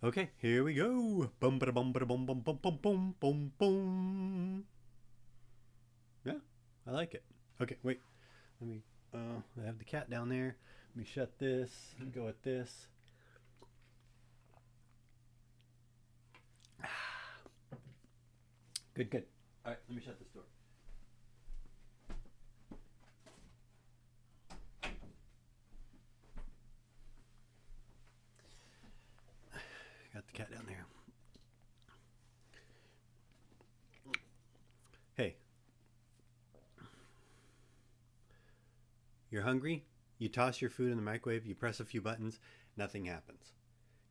Okay, here we go. Bum ba bum ba bum bum bum bum bum bum bum. Yeah, I like it. Okay, wait. Let me. I have the cat down there. Let me shut this. Go with this. Good, good. All right, let me shut this door. Got the cat down there. Hey, you're hungry? You toss your food in the microwave. You press a few buttons. Nothing happens.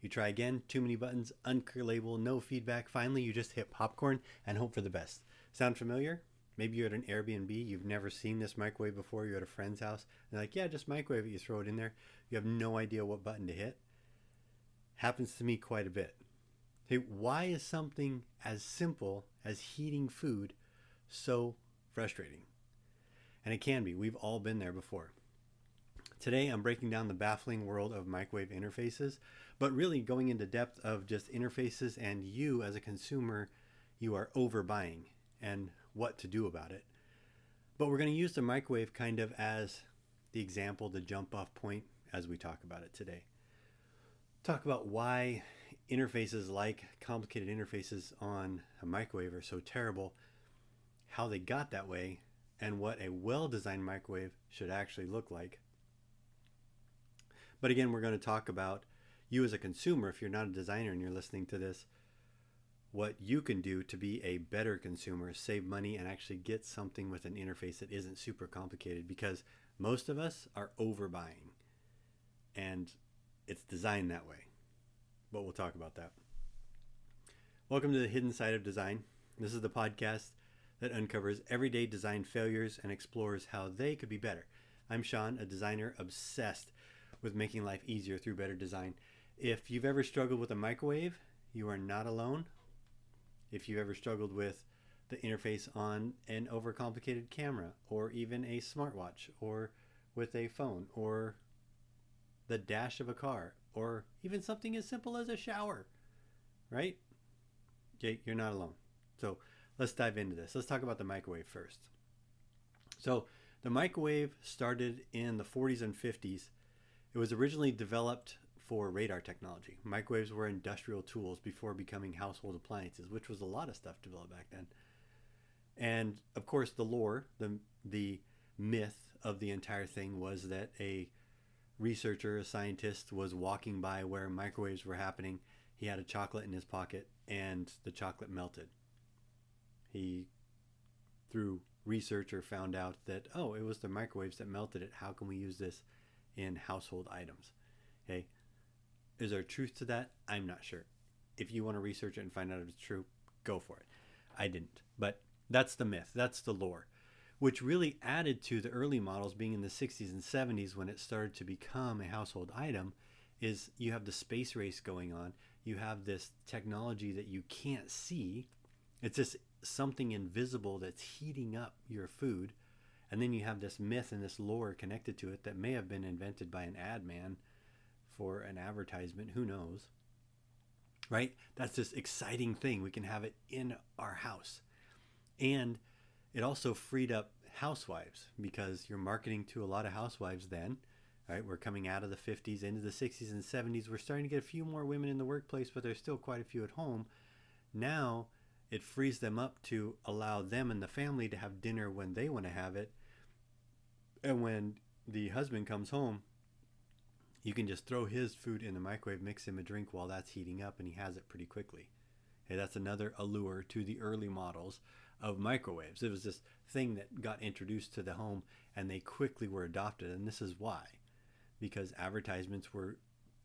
You try again, too many buttons, unclear label, no feedback. Finally, you just hit popcorn and hope for the best. Sound familiar? Maybe you're at an Airbnb, you've never seen this microwave before, you're at a friend's house, and they're like, yeah, just microwave it, you throw it in there. You have no idea what button to hit. Happens to me quite a bit. Hey, why is something as simple as heating food so frustrating? And it can be. We've all been there before. Today, I'm breaking down the baffling world of microwave interfaces, but really going into depth of just interfaces and you as a consumer, you are overbuying and what to do about it. But we're going to use the microwave kind of as the example, the jump off point as we talk about it today. Talk about why interfaces like complicated interfaces on a microwave are so terrible, how they got that way, and what a well-designed microwave should actually look like. But again, we're going to talk about you as a consumer, if you're not a designer and you're listening to this, what you can do to be a better consumer, save money, and actually get something with an interface that isn't super complicated, because most of us are overbuying and it's designed that way. But we'll talk about that. Welcome to the hidden side of design. This is the podcast that uncovers everyday design failures and explores how they could be better. I'm Sean, a designer obsessed with making life easier through better design. If you've ever struggled with a microwave, you are not alone. If you've ever struggled with the interface on an overcomplicated camera, or even a smartwatch, or with a phone, or the dash of a car, or even something as simple as a shower, right? Okay, you're not alone. So let's dive into this. Let's talk about the microwave first. So the microwave started in the 40s and 50s. It was originally developed for radar technology. Microwaves were industrial tools before becoming household appliances, which was a lot of stuff developed back then. And of course, the lore, the myth of the entire thing was that a researcher, a scientist, was walking by where microwaves were happening. He had a chocolate in his pocket and the chocolate melted. He, through research, found out that, oh, it was the microwaves that melted it. How can we use this in household items? Okay. Is there truth to that? I'm not sure. If you want to research it and find out if it's true, go for it. I didn't. But that's the myth. That's the lore, which really added to the early models being in the 60s and 70s when it started to become a household item. Is you have the space race going on. You have this technology that you can't see. It's just something invisible that's heating up your food. And then you have this myth and this lore connected to it that may have been invented by an ad man for an advertisement. Who knows? Right? That's this exciting thing. We can have it in our house. And it also freed up housewives, because you're marketing to a lot of housewives then. Right? We're coming out of the 50s into the 60s and 70s. We're starting to get a few more women in the workplace, but there's still quite a few at home. Now it frees them up to allow them and the family to have dinner when they want to have it. And when the husband comes home, you can just throw his food in the microwave, mix him a drink while that's heating up, and he has it pretty quickly. Okay, that's another allure to the early models of microwaves. It was this thing that got introduced to the home, and they quickly were adopted. And this is why. Because advertisements were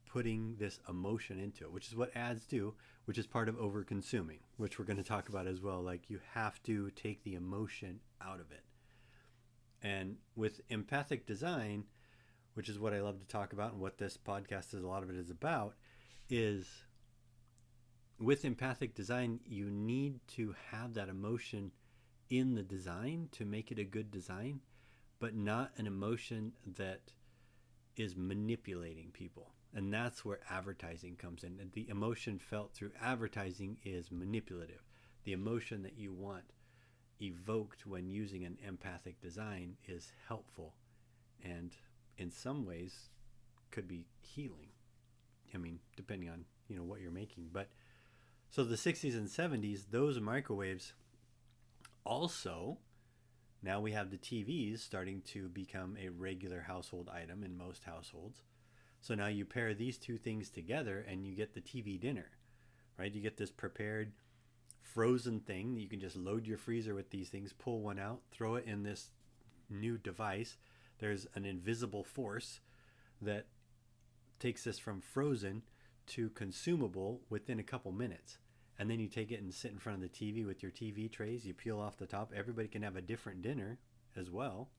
putting this emotion into it, which is what ads do, which is part of over-consuming, which we're going to talk about as well. Like, you have to take the emotion out of it. And with empathic design, which is what I love to talk about and what this podcast is, a lot of it is about, is with empathic design, you need to have that emotion in the design to make it a good design, but not an emotion that is manipulating people. And that's where advertising comes in. And the emotion felt through advertising is manipulative. The emotion that you want evoked when using an empathic design is helpful, and in some ways could be healing. I mean, depending on what you're making. But so the 60s and 70s, those microwaves also, now we have the TVs starting to become a regular household item in most households. So now you pair these two things together and you get the TV dinner, right? You get this prepared frozen thing. You can just load your freezer with these things, pull one out, throw it in this new device. There's an invisible force that takes this from frozen to consumable within a couple minutes. And then you take it and sit in front of the TV with your TV trays. You peel off the top. Everybody can have a different dinner as well.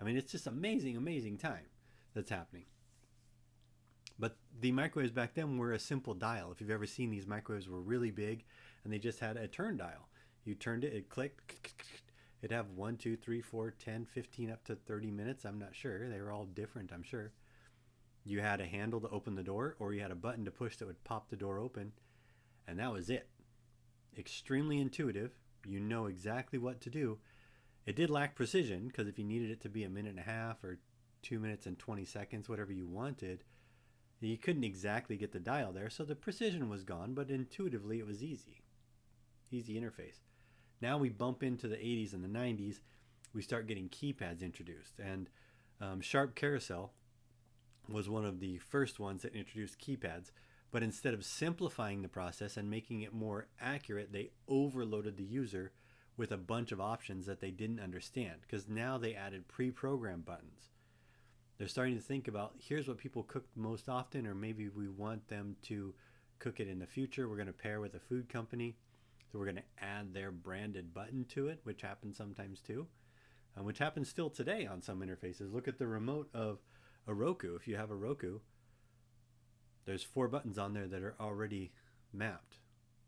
I mean, it's just amazing, amazing time that's happening. But the microwaves back then were a simple dial. If you've ever seen, these microwaves were really big, and they just had a turn dial. You turned it, it clicked. It'd have 1, 2, 3, 4, 10, 15, up to 30 minutes. I'm not sure. They were all different, I'm sure. You had a handle to open the door, or you had a button to push that would pop the door open, and that was it. Extremely intuitive. You know exactly what to do. It did lack precision, because if you needed it to be a minute and a half or 2 minutes and 20 seconds, whatever you wanted, you couldn't exactly get the dial there, so the precision was gone, but intuitively it was easy. Easy interface. Now we bump into the 80s and the 90s, we start getting keypads introduced, and Sharp Carousel was one of the first ones that introduced keypads, but instead of simplifying the process and making it more accurate, they overloaded the user with a bunch of options that they didn't understand, because now they added pre-programmed buttons. They're starting to think about, here's what people cook most often, or maybe we want them to cook it in the future. We're going to pair with a food company, so we're going to add their branded button to it, which happens sometimes too, which happens still today on some interfaces. Look at the remote of a Roku. If you have a Roku, there's 4 buttons on there that are already mapped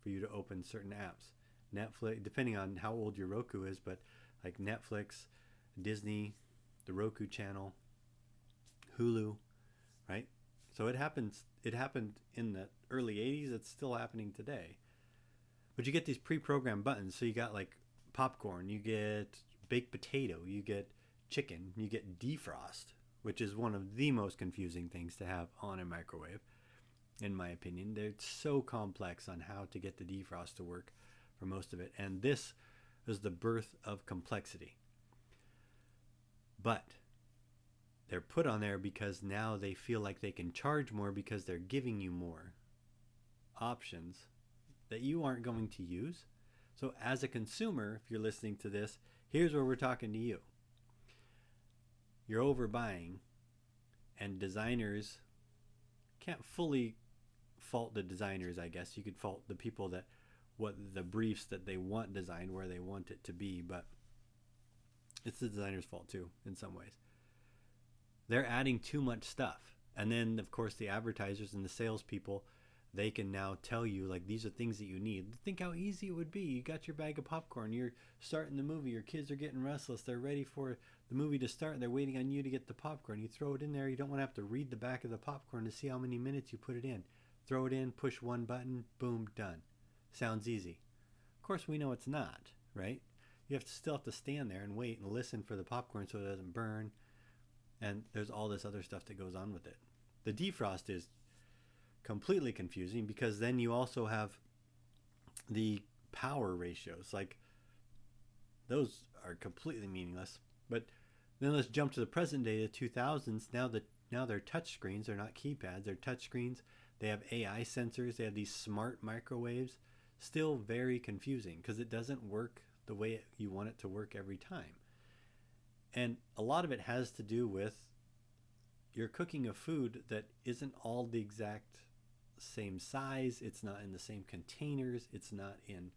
for you to open certain apps. Netflix, depending on how old your Roku is, but like Netflix, Disney, the Roku channel, Hulu, right? So it happened in the early 80s. It's still happening today. But you get these pre-programmed buttons. So you got like popcorn, you get baked potato, you get chicken, you get defrost, which is one of the most confusing things to have on a microwave, in my opinion. They're so complex on how to get the defrost to work for most of it. And this is the birth of complexity. But they're put on there because now they feel like they can charge more because they're giving you more options that you aren't going to use. So as a consumer, if you're listening to this, here's where we're talking to you. You're overbuying, and designers can't fully fault the designers, I guess. You could fault the people that what the briefs that they want designed, where they want it to be, but it's the designer's fault too in some ways. They're adding too much stuff. And then, of course, the advertisers and the salespeople, they can now tell you, like, these are things that you need. Think how easy it would be. You got your bag of popcorn. You're starting the movie. Your kids are getting restless. They're ready for the movie to start. They're waiting on you to get the popcorn. You throw it in there. You don't want to have to read the back of the popcorn to see how many minutes you put it in. Throw it in, push one button, boom, done. Sounds easy. Of course, we know it's not, right? You still have to stand there and wait and listen for the popcorn so it doesn't burn. And there's all this other stuff that goes on with it. The defrost is completely confusing because then you also have the power ratios. Like, those are completely meaningless. But then let's jump to the present day, the 2000s. Now they're touch screens. They're not keypads. They're touch screens. They have AI sensors. They have these smart microwaves. Still very confusing because it doesn't work the way you want it to work every time. And a lot of it has to do with you're cooking a food that isn't all the exact same size. It's not in the same containers. It's not in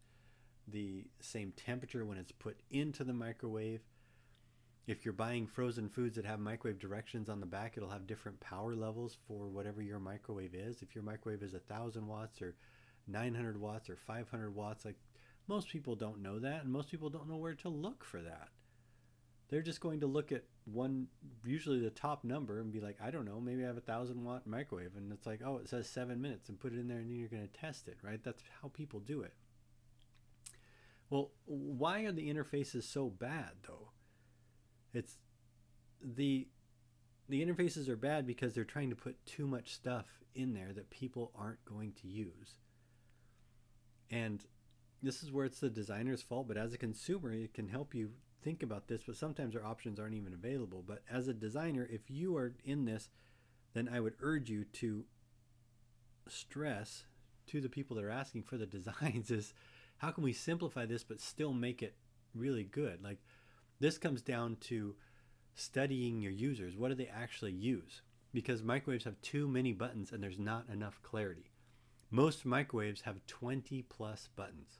the same temperature when it's put into the microwave. If you're buying frozen foods that have microwave directions on the back, it'll have different power levels for whatever your microwave is. If your microwave is 1,000 watts or 900 watts or 500 watts, like, most people don't know that, and most people don't know where to look for that. They're just going to look at one, usually the top number, and be like, I don't know, maybe I have 1,000 watt microwave, and it's like, oh, it says 7 minutes, and put it in there, and then you're going to test it, right? That's how people do it. Well, why are the interfaces so bad though? It's the interfaces are bad because they're trying to put too much stuff in there that people aren't going to use. And this is where it's the designer's fault, but as a consumer, it can help you think about this, but sometimes our options aren't even available. But as a designer, if you are in this, then I would urge you to stress to the people that are asking for the designs is, how can we simplify this but still make it really good? Like, this comes down to studying your users. What do they actually use? Because microwaves have too many buttons and there's not enough clarity. Most microwaves have 20 plus buttons.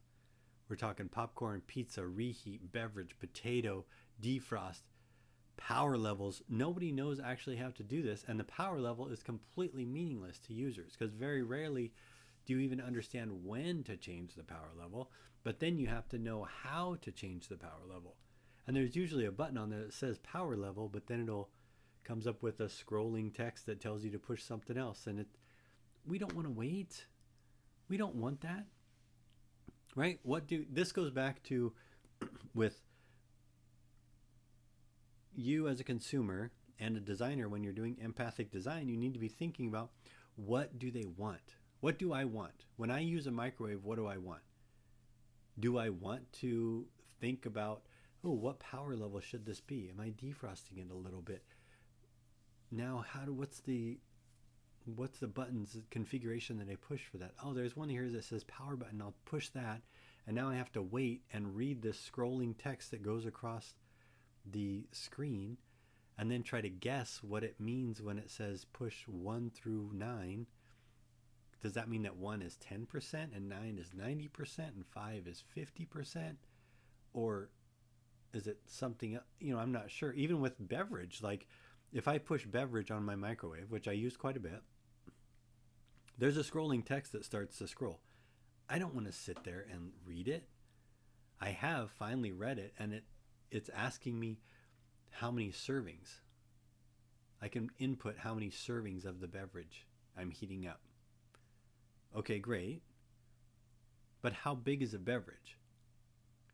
We're talking popcorn, pizza, reheat, beverage, potato, defrost, power levels. Nobody knows actually how to do this, and the power level is completely meaningless to users because very rarely do you even understand when to change the power level, but then you have to know how to change the power level. And there's usually a button on there that says power level, but then it'll comes up with a scrolling text that tells you to push something else, and we don't want to wait. We don't want that. Right? This goes back to with you as a consumer and a designer. When you're doing empathic design, you need to be thinking about, what do they want? What do I want? When I use a microwave, what do I want? Do I want to think about, oh, what power level should this be? Am I defrosting it a little bit? Now, what's the buttons configuration that I push for that? Oh, there's one here that says power button. I'll push that, and now I have to wait and read this scrolling text that goes across the screen, and then try to guess what it means when it says push 1 through 9. Does that mean that 1 is 10% and 9 is 90% and 5 is 50%? Or is it something, I'm not sure. Even with beverage, like if I push beverage on my microwave, which I use quite a bit, there's a scrolling text that starts to scroll. I don't want to sit there and read it. I have finally read it, and it's asking me how many servings. I can input how many servings of the beverage I'm heating up. Okay, great. But how big is a beverage?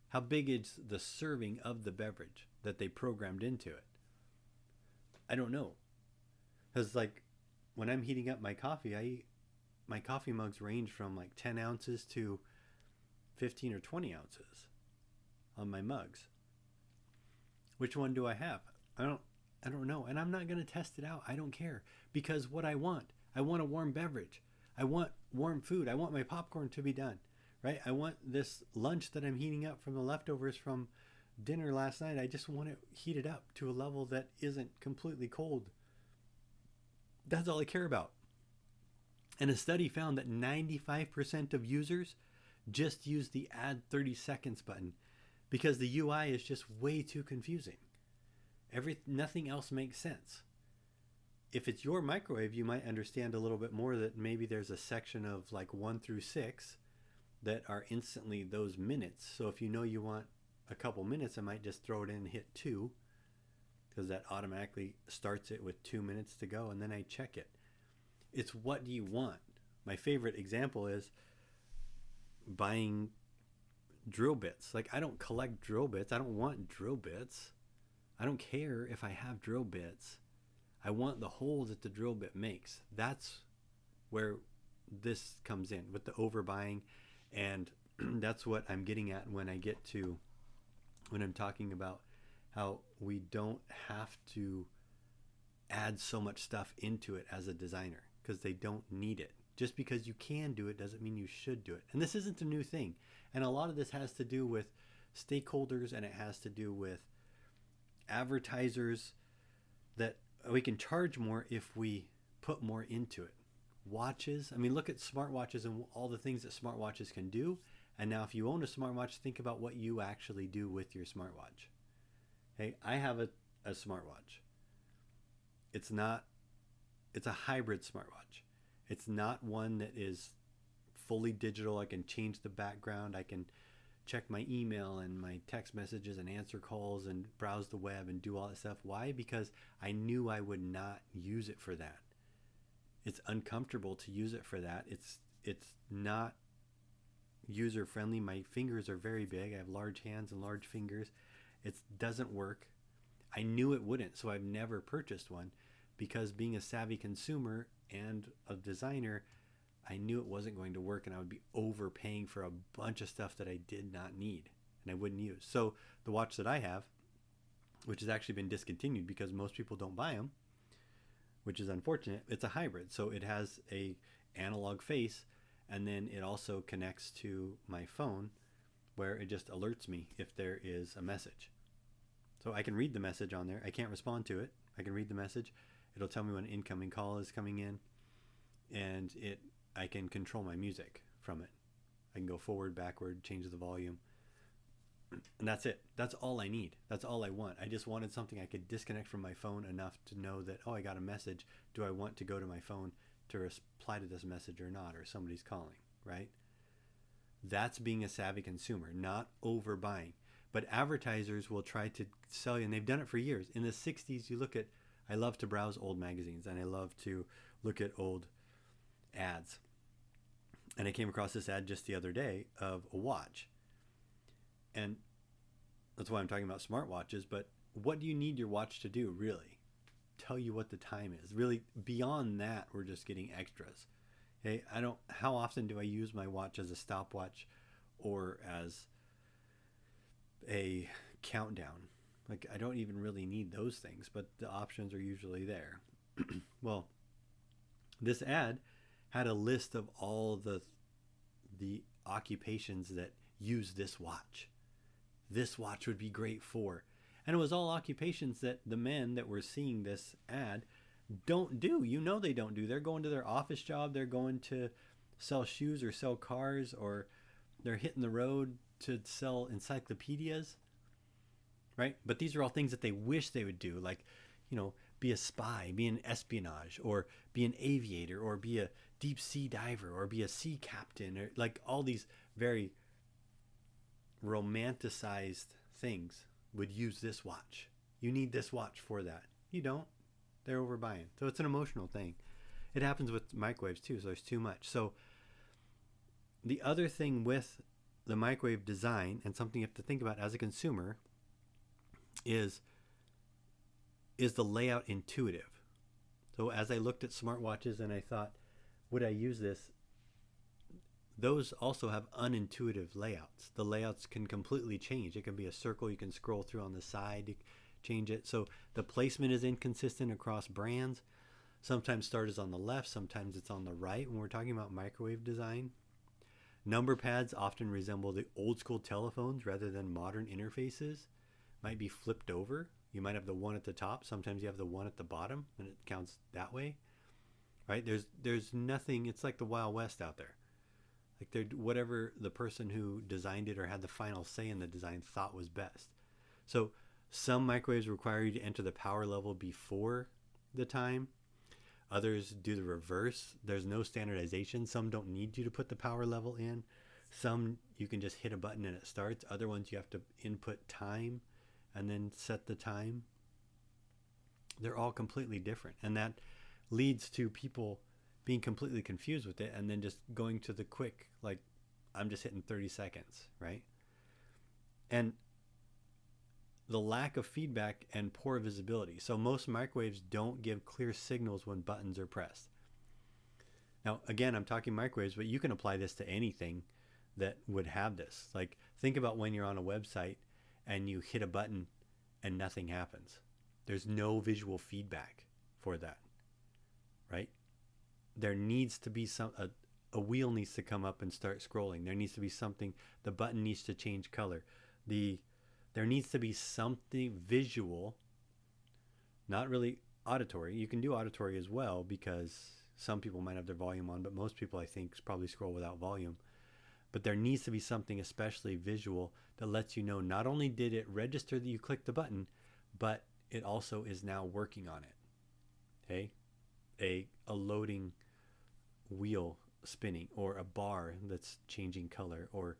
How big is the serving of the beverage that they programmed into it? I don't know. Because like when I'm heating up my coffee, my coffee mugs range from like 10 ounces to 15 or 20 ounces on my mugs. Which one do I have? I don't know. And I'm not going to test it out. I don't care. Because what I want a warm beverage. I want warm food. I want my popcorn to be done, right? I want this lunch that I'm heating up from the leftovers from dinner last night. I just want it heated up to a level that isn't completely cold. That's all I care about. And a study found that 95% of users just use the add 30 seconds button because the UI is just way too confusing. Nothing else makes sense. If it's your microwave, you might understand a little bit more that maybe there's a section of like 1 through 6 that are instantly those minutes. So if you know you want a couple minutes, I might just throw it in and hit 2 because that automatically starts it with 2 minutes to go, and then I check it. It's what do you want? My favorite example is buying drill bits. Like, I don't collect drill bits. I don't want drill bits. I don't care if I have drill bits. I want the hole that the drill bit makes. That's where this comes in with the overbuying, and that's what I'm getting at when I'm talking about how we don't have to add so much stuff into it as a designer because they don't need it. Just because you can do it doesn't mean you should do it. And this isn't a new thing. And a lot of this has to do with stakeholders, and it has to do with advertisers, that we can charge more if we put more into it. Watches, I mean, look at smartwatches and all the things that smartwatches can do. And now if you own a smartwatch, think about what you actually do with your smartwatch. Hey, I have a smartwatch. It's a hybrid smartwatch. It's not one that is fully digital. I can change the background. I can check my email and my text messages and answer calls and browse the web and do all that stuff. Why? Because I knew I would not use it for that. It's uncomfortable to use it for that. It's not user friendly. My fingers are very big. I have large hands and large fingers. It doesn't work. I knew it wouldn't, so I've never purchased one, because being a savvy consumer and a designer, I knew it wasn't going to work, and I would be overpaying for a bunch of stuff that I did not need and I wouldn't use. So the watch that I have, which has actually been discontinued because most people don't buy them, which is unfortunate, it's a hybrid. So it has a analog face, and then it also connects to my phone, where it just alerts me if there is a message. So I can read the message on there. I can't respond to it. I can read the message. It'll tell me when an incoming call is coming in, and I can control my music from it. I can go forward, backward, change the volume, and that's it. That's all I need. That's all I want. I just wanted something I could disconnect from my phone enough to know that, oh, I got a message. Do I want to go to my phone to reply to this message or not, or somebody's calling, right? That's being a savvy consumer, not overbuying. But advertisers will try to sell you, and they've done it for years. In the 60s, I love to browse old magazines, and I love to look at old ads. And I came across this ad just the other day of a watch. And that's why I'm talking about smartwatches. But what do you need your watch to do, really? Tell you what the time is. Really, beyond that, we're just getting extras. Okay? How often do I use my watch as a stopwatch or as a countdown? Like, I don't even really need those things, but the options are usually there. Well, this ad had a list of all the occupations that use this watch. This watch would be great for. And it was all occupations that the men that were seeing this ad don't do. You know they don't do. They're going to their office job. They're going to sell shoes or sell cars, or they're hitting the road to sell encyclopedias, right? But these are all things that they wish they would do, like, be a spy, be an espionage, or be an aviator, or be a deep sea diver, or be a sea captain, or like all these very romanticized things would use this watch. You need this watch for that. You don't. They're overbuying. So it's an emotional thing. It happens with microwaves too, so there's too much. So the other thing with the microwave design, and something you have to think about as a consumer, is the layout intuitive? So as I looked at smartwatches and I thought, would I use this? Those also have unintuitive layouts. The layouts can completely change. It can be a circle you can scroll through on the side to change it. So the placement is inconsistent across brands. Sometimes start is on the left, sometimes it's on the right when we're talking about microwave design. Number pads often resemble the old school telephones rather than modern interfaces. Might be flipped over. You might have the one at the top. Sometimes you have the one at the bottom, and it counts that way, right? There's nothing. It's like the Wild West out there. Like whatever the person who designed it or had the final say in the design thought was best. So some microwaves require you to enter the power level before the time. Others do the reverse. There's no standardization. Some don't need you to put the power level in. Some you can just hit a button and it starts. Other ones you have to input time and then set the time. They're all completely different. And that leads to people being completely confused with it and then just going to the quick, like, I'm just hitting 30 seconds, right? And the lack of feedback and poor visibility. So most microwaves don't give clear signals when buttons are pressed. Now, again, I'm talking microwaves, but you can apply this to anything that would have this. Like, think about when you're on a website and you hit a button and nothing happens. There's no visual feedback for that, right? There needs to be a wheel needs to come up and start scrolling. There needs to be something. The button needs to change color. There needs to be something visual, not really auditory. You can do auditory as well because some people might have their volume on, but most people, I think, probably scroll without volume. But there needs to be something especially visual that lets you know not only did it register that you clicked the button, but it also is now working on it. Okay? A loading wheel spinning, or a bar that's changing color, or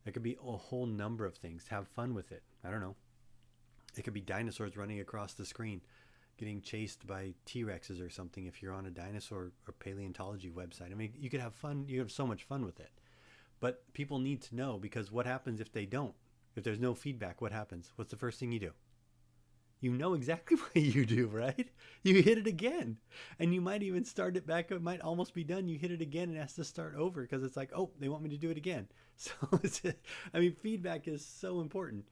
It could be a whole number of things. Have fun with it. I don't know. It could be dinosaurs running across the screen, getting chased by T-Rexes or something if you're on a dinosaur or paleontology website. I mean, you could have fun. You have so much fun with it. But people need to know, because what happens if they don't? If there's no feedback, what happens? What's the first thing you do? You know exactly what you do, right? You hit it again. And you might even start it back. It might almost be done. You hit it again and it has to start over because it's like, oh, they want me to do it again. So, feedback is so important.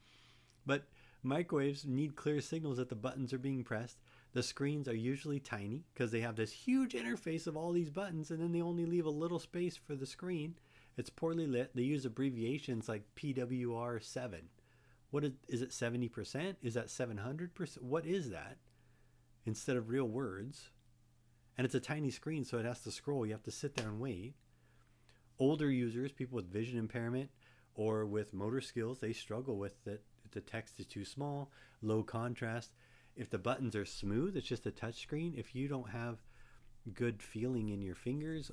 But microwaves need clear signals that the buttons are being pressed. The screens are usually tiny because they have this huge interface of all these buttons, and then they only leave a little space for the screen. It's poorly lit. They use abbreviations like PWR7. What is it, 70%? Is that 700%? What is that? Instead of real words. And it's a tiny screen, so it has to scroll. You have to sit there and wait. Older users, people with vision impairment or with motor skills, they struggle with it. The text is too small, low contrast. If the buttons are smooth, it's just a touch screen. If you don't have good feeling in your fingers,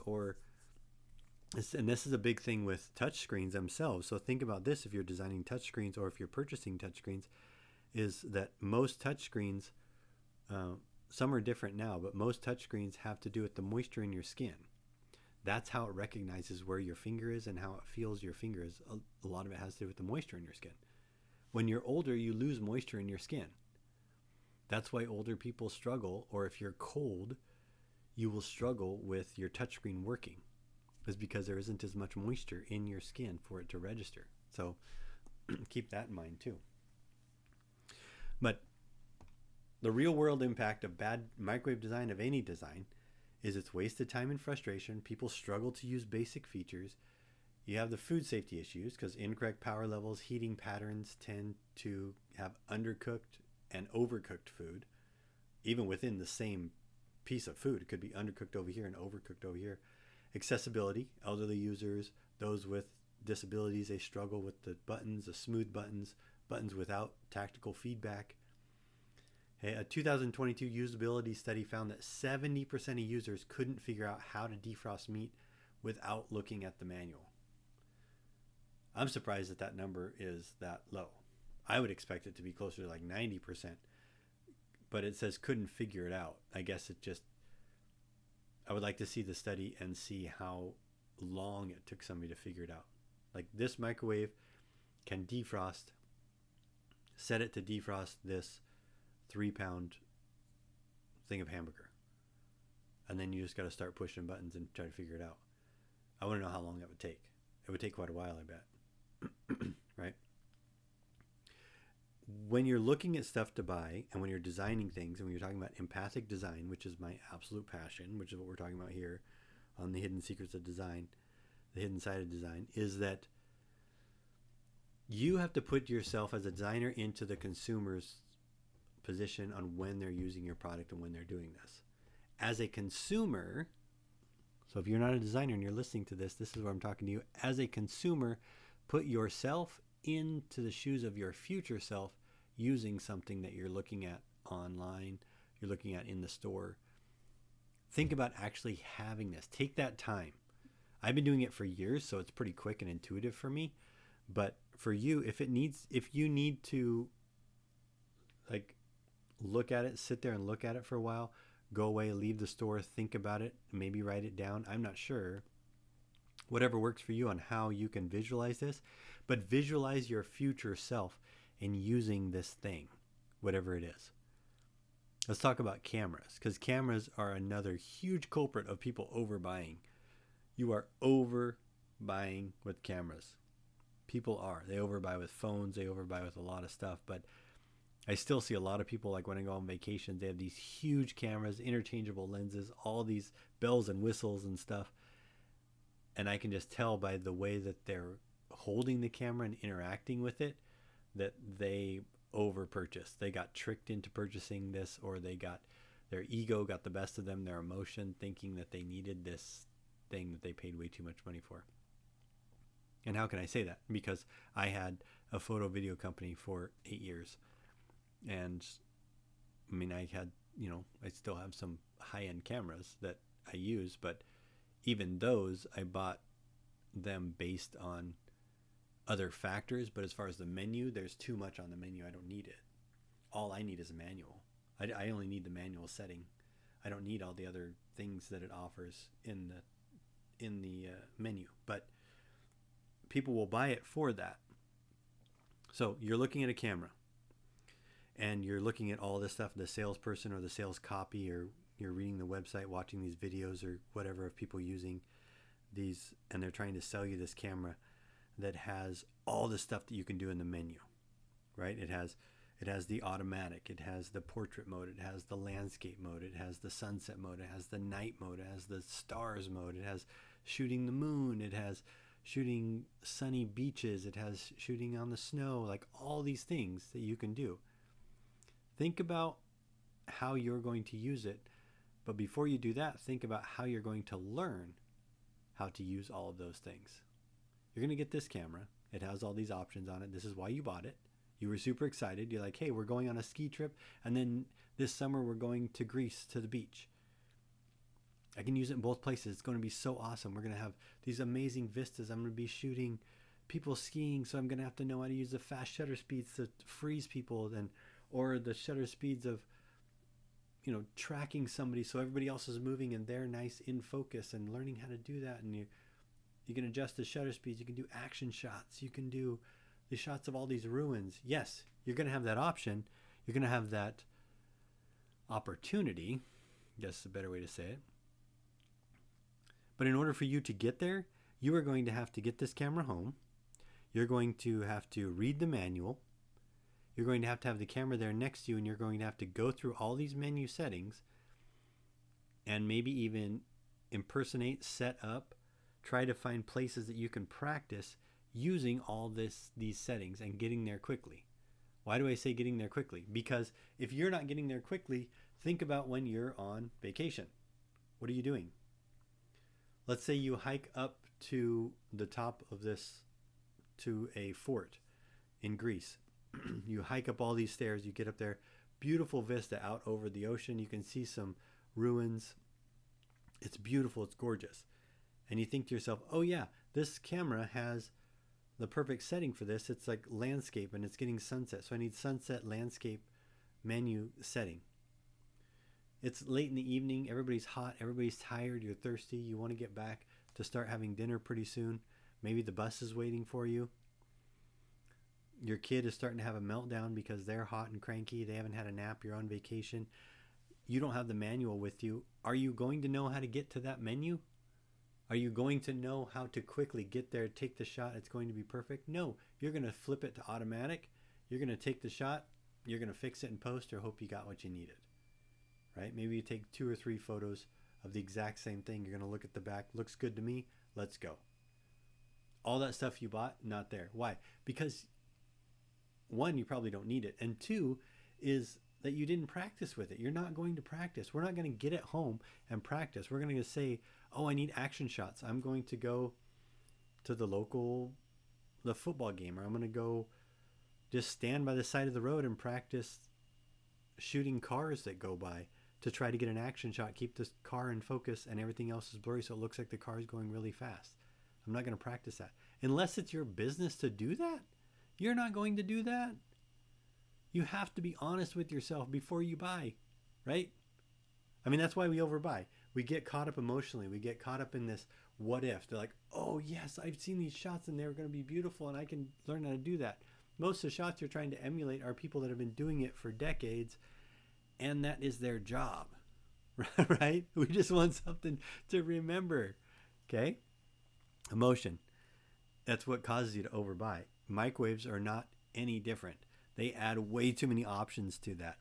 and this is a big thing with touch screens themselves. So think about this if you're designing touch screens or if you're purchasing touch screens, is that most touch screens, some are different now, but most touch screens have to do with the moisture in your skin. That's how it recognizes where your finger is and how it feels your finger is. A lot of it has to do with the moisture in your skin. When you're older, you lose moisture in your skin. That's why older people struggle, or if you're cold, you will struggle with your touchscreen working. Is because there isn't as much moisture in your skin for it to register. So keep that in mind too. But the real world impact of bad microwave design, of any design, is it's wasted time and frustration. People struggle to use basic features. You have the food safety issues because incorrect power levels, heating patterns tend to have undercooked and overcooked food, even within the same piece of food. It could be undercooked over here and overcooked over here. Accessibility, elderly users, those with disabilities, they struggle with the buttons, the smooth buttons, buttons without tactical feedback. A 2022 usability study found that 70% of users couldn't figure out how to defrost meat without looking at the manual. I'm surprised that number is that low. I would expect it to be closer to like 90%, but it says couldn't figure it out. I guess I would like to see the study and see how long it took somebody to figure it out. Like, this microwave can defrost, set it to defrost this 3-pound thing of hamburger. And then you just got to start pushing buttons and try to figure it out. I want to know how long that would take. It would take quite a while, I bet. Right? When you're looking at stuff to buy and when you're designing things, and when you're talking about empathic design, which is my absolute passion, which is what we're talking about here on the hidden secrets of design, the hidden side of design, is that you have to put yourself as a designer into the consumer's position on when they're using your product and when they're doing this. As a consumer, so if you're not a designer and you're listening to this, this is where I'm talking to you. As a consumer, put yourself into the shoes of your future self using something that you're looking at online, you're looking at in the store. Think about actually having this. Take that time. I've been doing it for years, so it's pretty quick and intuitive for me. But for you, if you need to like look at it, sit there and look at it for a while, go away, leave the store, think about it, maybe write it down. I'm not sure. Whatever works for you on how you can visualize this, but visualize your future self in using this thing, whatever it is. Let's talk about cameras, because cameras are another huge culprit of people overbuying. You are overbuying with cameras. People are. They overbuy with phones. They overbuy with a lot of stuff. But I still see a lot of people, like when I go on vacation, they have these huge cameras, interchangeable lenses, all these bells and whistles and stuff. And I can just tell by the way that they're holding the camera and interacting with it that they over-purchased. They got tricked into purchasing this, or their ego got the best of them, their emotion, thinking that they needed this thing that they paid way too much money for. And how can I say that? Because I had a photo video company for 8 years. And I mean, I still have some high-end cameras that I use, but even those, I bought them based on other factors, but as far as the menu, there's too much on the menu. I don't need it. All I need is a manual. I only need the manual setting. I don't need all the other things that it offers in the menu. But people will buy it for that. So you're looking at a camera, and you're looking at all this stuff, the salesperson or the sales copy, or you're reading the website, watching these videos or whatever of people using these, and they're trying to sell you this camera that has all the stuff that you can do in the menu, right? It has the automatic, it has the portrait mode, it has the landscape mode, it has the sunset mode, it has the night mode, it has the stars mode, it has shooting the moon, it has shooting sunny beaches, it has shooting on the snow, like all these things that you can do. Think about how you're going to use it, but before you do that, think about how you're going to learn how to use all of those things. You're going to get this camera. It has all these options on it. This is why you bought it. You were super excited. You're like, hey, we're going on a ski trip, and then this summer we're going to Greece to the beach. I can use it in both places. It's going to be so awesome. We're going to have these amazing vistas. I'm going to be shooting people skiing, so I'm going to have to know how to use the fast shutter speeds to freeze people, or the shutter speeds of, tracking somebody so everybody else is moving and they're nice in focus, and learning how to do that. And you can adjust the shutter speeds. You can do action shots. You can do the shots of all these ruins. Yes, you're going to have that option. You're going to have that opportunity. I guess is a better way to say it. But in order for you to get there, you are going to have to get this camera home. You're going to have to read the manual. You're going to have the camera there next to you, and you're going to have to go through all these menu settings and maybe even impersonate, set up, try to find places that you can practice using all these settings and getting there quickly. Why do I say getting there quickly? Because if you're not getting there quickly, think about when you're on vacation. What are you doing? Let's say you hike up to the top of this, to a fort in Greece. You hike up all these stairs, you get up there, beautiful vista out over the ocean. You can see some ruins. It's beautiful, it's gorgeous. And you think to yourself, oh yeah, this camera has the perfect setting for this. It's like landscape and it's getting sunset. So I need sunset landscape menu setting. It's late in the evening, everybody's hot, everybody's tired, you're thirsty, you want to get back to start having dinner pretty soon. Maybe the bus is waiting for you. Your kid is starting to have a meltdown because they're hot and cranky. They haven't had a nap. You're on vacation. You don't have the manual with you. Are you going to know how to get to that menu? Are you going to know how to quickly get there, take the shot? It's going to be perfect? No. You're going to flip it to automatic. You're going to take the shot. You're going to fix it in post or hope you got what you needed. Right? Maybe you take 2 or 3 photos of the exact same thing. You're going to look at the back. Looks good to me. Let's go. All that stuff you bought, not there. Why? Because 1, you probably don't need it. And 2 is that you didn't practice with it. You're not going to practice. We're not going to get it home and practice. We're going to say, oh, I need action shots. I'm going to go to the football game, or I'm going to go just stand by the side of the road and practice shooting cars that go by to try to get an action shot, keep this car in focus and everything else is blurry so it looks like the car is going really fast. I'm not going to practice that. Unless it's your business to do that, you're not going to do that. You have to be honest with yourself before you buy, right? I mean, that's why we overbuy. We get caught up emotionally. We get caught up in this what if. They're like, oh yes, I've seen these shots and they're going to be beautiful and I can learn how to do that. Most of the shots you're trying to emulate are people that have been doing it for decades, and that is their job, right? We just want something to remember, okay? Emotion. That's what causes you to overbuy. Microwaves are not any different. They add way too many options to that.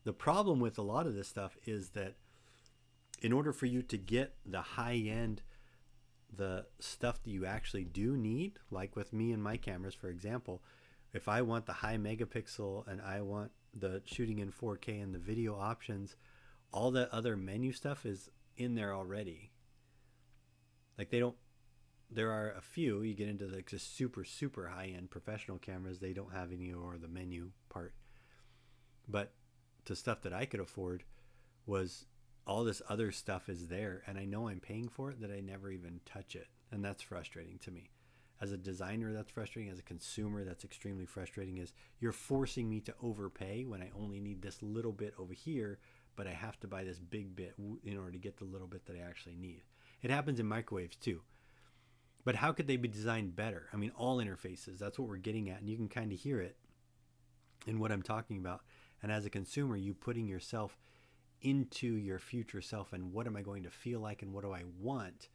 The problem with a lot of this stuff is that in order for you to get the high end, the stuff that you actually do need, like with me and my cameras, for example, if I want the high megapixel and I want the shooting in 4K and the video options, all that other menu stuff is in there already. Like there are a few, you get into like the super, super high end professional cameras, they don't have any or the menu part. But the stuff that I could afford was all this other stuff is there, and I know I'm paying for it that I never even touch it. And that's frustrating to me. As a designer, that's frustrating. As a consumer, that's extremely frustrating. Is you're forcing me to overpay when I only need this little bit over here, but I have to buy this big bit in order to get the little bit that I actually need. It happens in microwaves too. But how could they be designed better? I mean, all interfaces, that's what we're getting at. And you can kind of hear it in what I'm talking about. And as a consumer, you putting yourself into your future self and what am I going to feel like and what do I want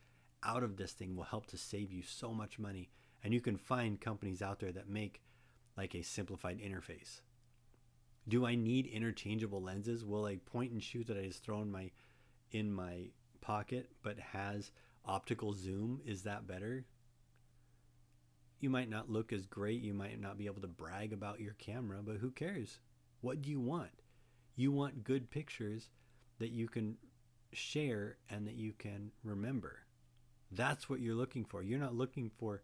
out of this thing will help to save you so much money. And you can find companies out there that make like a simplified interface. Do I need interchangeable lenses? Will a point and shoot that I just throw in my pocket but has optical zoom, is that better? You might not look as great. You might not be able to brag about your camera, but who cares? What do you want? You want good pictures that you can share and that you can remember. That's what you're looking for. You're not looking for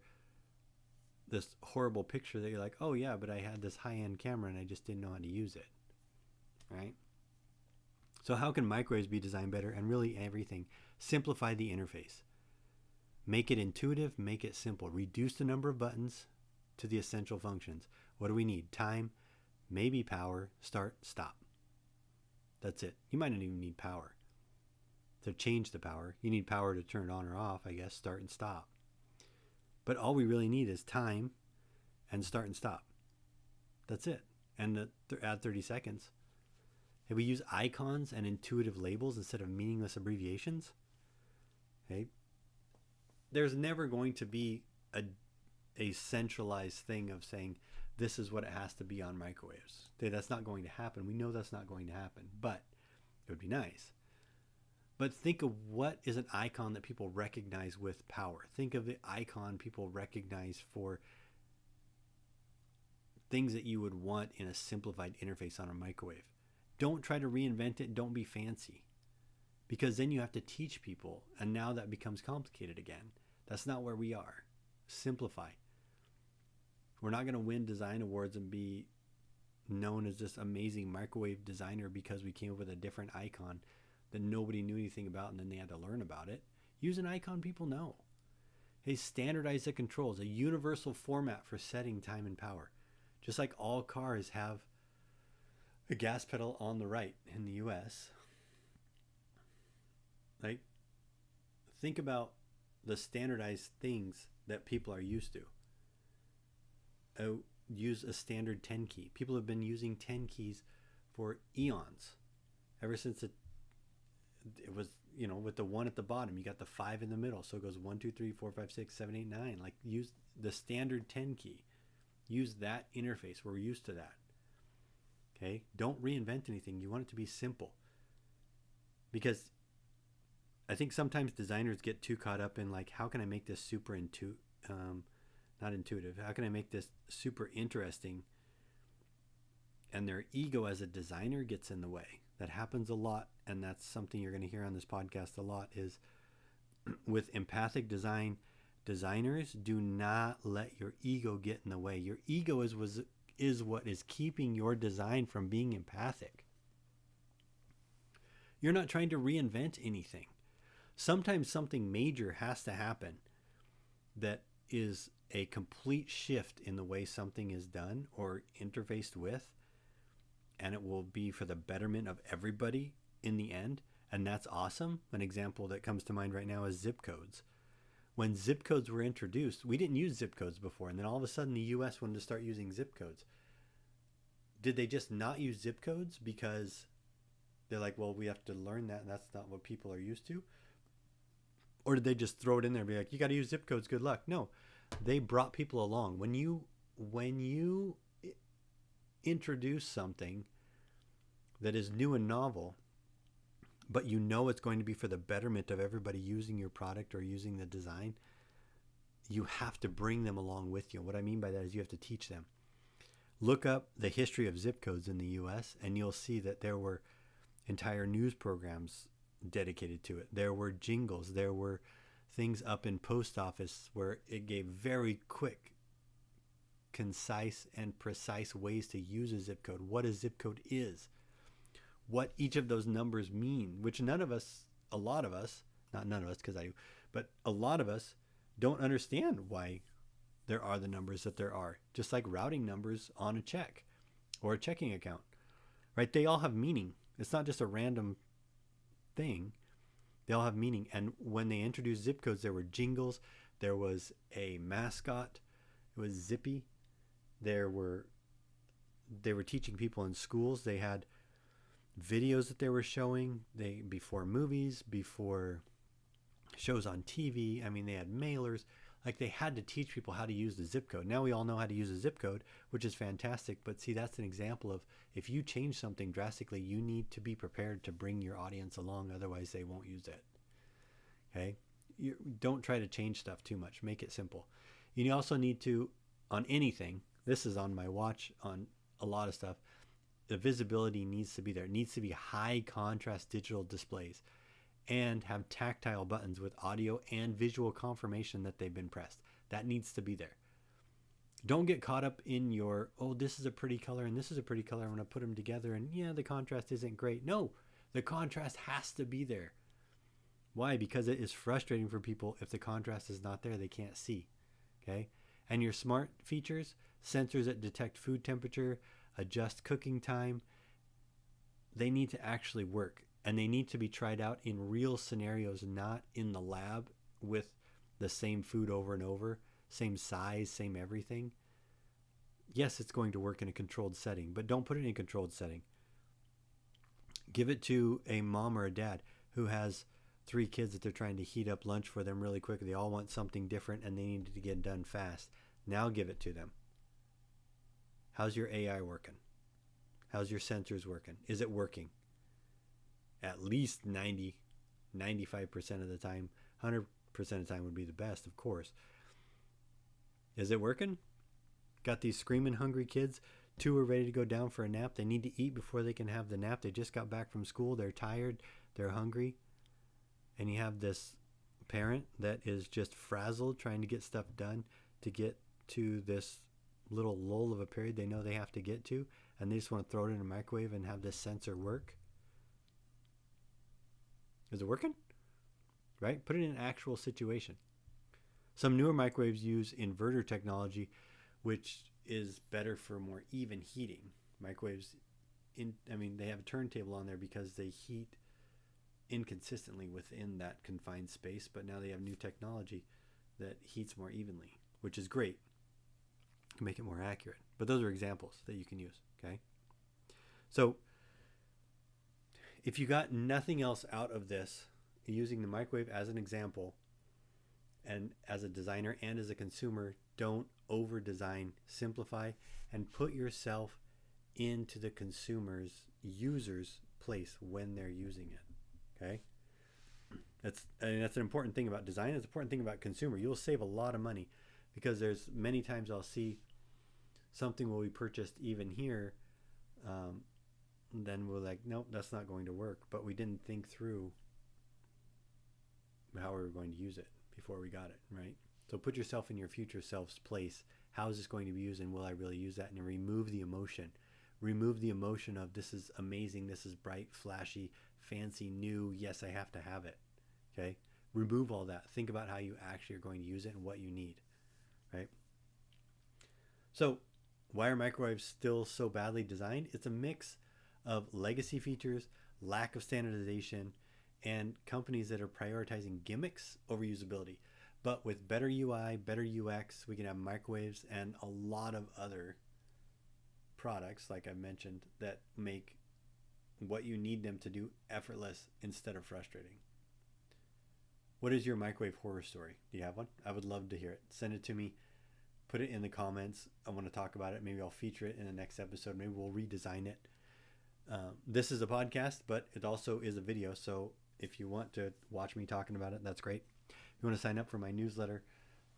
this horrible picture that you're like, oh yeah, but I had this high-end camera and I just didn't know how to use it, right? So how can microwaves be designed better? And really everything. Simplify the interface. Make it intuitive, make it simple. Reduce the number of buttons to the essential functions. What do we need? Time, maybe power, start, stop. That's it. You might not even need power to change the power. You need power to turn it on or off, I guess, start and stop. But all we really need is time and start and stop. That's it. And add 30 seconds. Hey, we use icons and intuitive labels instead of meaningless abbreviations. Okay. There's never going to be a centralized thing of saying this is what it has to be on microwaves. That's not going to happen. We know that's not going to happen, but it would be nice. But think of what is an icon that people recognize with power. Think of the icon people recognize for things that you would want in a simplified interface on a microwave. Don't try to reinvent it. Don't be fancy. Because then you have to teach people, and now that becomes complicated again. That's not where we are. Simplify. We're not going to win design awards and be known as this amazing microwave designer because we came up with a different icon that nobody knew anything about and then they had to learn about it. Use an icon people know. Hey, standardize the controls, a universal format for setting time and power. Just like all cars have a gas pedal on the right in the US. Like, think about the standardized things that people are used to. Use a standard 10 key. People have been using 10 keys for eons. Ever since it was, with the 1 at the bottom, you got the 5 in the middle. So it goes 1, 2, 3, 4, 5, 6, 7, 8, 9. Like, use the standard 10 key. Use that interface. We're used to that. Okay? Don't reinvent anything. You want it to be simple. Because I think sometimes designers get too caught up in like, how can I make this super not intuitive? How can I make this super interesting? And their ego as a designer gets in the way. That happens a lot, and that's something you're going to hear on this podcast a lot is with empathic design, designers do not let your ego get in the way. Your ego is what is keeping your design from being empathic. You're not trying to reinvent anything. Sometimes something major has to happen that is a complete shift in the way something is done or interfaced with, and it will be for the betterment of everybody in the end, and that's awesome. An example that comes to mind right now is zip codes. When zip codes were introduced, we didn't use zip codes before, and then all of a sudden the US wanted to start using zip codes. Did they just not use zip codes because they're like, well, we have to learn that and that's not what people are used to? Or did they just throw it in there and be like, you got to use zip codes, good luck? No, they brought people along. When you introduce something that is new and novel, but you know it's going to be for the betterment of everybody using your product or using the design, you have to bring them along with you. What I mean by that is you have to teach them. Look up the history of zip codes in the US and you'll see that there were entire news programs dedicated to it. There were jingles. There were things up in post office where it gave very quick, concise, and precise ways to use a zip code. What a zip code is. What each of those numbers mean, which a lot of us, not none of us because I do, but a lot of us don't understand why there are the numbers that there are, just like routing numbers on a check or a checking account, right? They all have meaning. It's not just a random thing. They all have meaning. And when they introduced zip codes, there were jingles. There was a mascot. It was Zippy. They were teaching people in schools. They had videos that they were showing before movies, before shows on TV. I mean, they had mailers. Like, they had to teach people how to use the zip code. Now we all know how to use a zip code, which is fantastic. But see, that's an example of, if you change something drastically, you need to be prepared to bring your audience along. Otherwise, they won't use it. Okay? You don't try to change stuff too much. Make it simple. You also need to, on anything, this is on my watch, on a lot of stuff, the visibility needs to be there. It needs to be high contrast digital displays and have tactile buttons with audio and visual confirmation that they've been pressed. That needs to be there. Don't get caught up in your, oh, this is a pretty color and this is a pretty color. I'm going to put them together and yeah, the contrast isn't great. No, the contrast has to be there. Why? Because it is frustrating for people. If the contrast is not there, they can't see. Okay? And your smart features, sensors that detect food temperature, adjust cooking time, they need to actually work. And they need to be tried out in real scenarios, not in the lab with the same food over and over, same size, same everything. Yes, it's going to work in a controlled setting, but don't put it in a controlled setting. Give it to a mom or a dad who has 3 kids that they're trying to heat up lunch for them really quick. They all want something different and they need to get done fast. Now give it to them. How's your AI working? How's your sensors working? Is it working? At least 90, 95% of the time. 100% of the time would be the best, of course. Is it working? Got these screaming hungry kids. 2 are ready to go down for a nap. They need to eat before they can have the nap. They just got back from school. They're tired. They're hungry. And you have this parent that is just frazzled trying to get stuff done to get to this little lull of a period they know they have to get to. And they just want to throw it in a microwave and have this sensor work. Is it working? Right? Put it in an actual situation. Some newer microwaves use inverter technology, which is better for more even heating. Microwaves, they have a turntable on there because they heat inconsistently within that confined space, but now they have new technology that heats more evenly, which is great. You can make it more accurate. But those are examples that you can use, okay? So if you got nothing else out of this, using the microwave as an example, and as a designer and as a consumer, don't over design, simplify, and put yourself into the consumer's, user's place when they're using it. Okay? That's an important thing about design. It's an important thing about consumer. You'll save a lot of money because there's many times I'll see something will be purchased even here. Then we're like, nope, that's not going to work. But we didn't think through how we were going to use it before we got it, right? So put yourself in your future self's place. How is this going to be used, and will I really use that? And remove the emotion. Remove the emotion of this is amazing, this is bright, flashy, fancy, new, yes, I have to have it. Okay? Remove all that. Think about how you actually are going to use it and what you need, right? So why are microwaves still so badly designed? It's a mix of legacy features, lack of standardization, and companies that are prioritizing gimmicks over usability. But with better UI, better UX, we can have microwaves and a lot of other products, like I mentioned, that make what you need them to do effortless instead of frustrating. What is your microwave horror story? Do you have one? I would love to hear it. Send it to me. Put it in the comments. I want to talk about it. Maybe I'll feature it in the next episode. Maybe we'll redesign it. This is a podcast, but it also is a video. So if you want to watch me talking about it, that's great. If you want to sign up for my newsletter,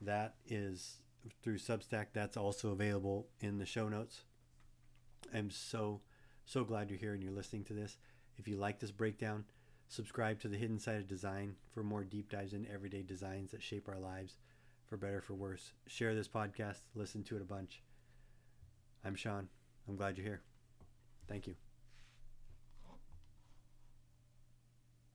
that is through Substack. That's also available in the show notes. I'm so glad you're here and you're listening to this. If you like this breakdown, subscribe to The Hidden Side of Design for more deep dives in everyday designs that shape our lives, for better, for worse. Share this podcast. Listen to it a bunch. I'm Sean. I'm glad you're here. Thank you.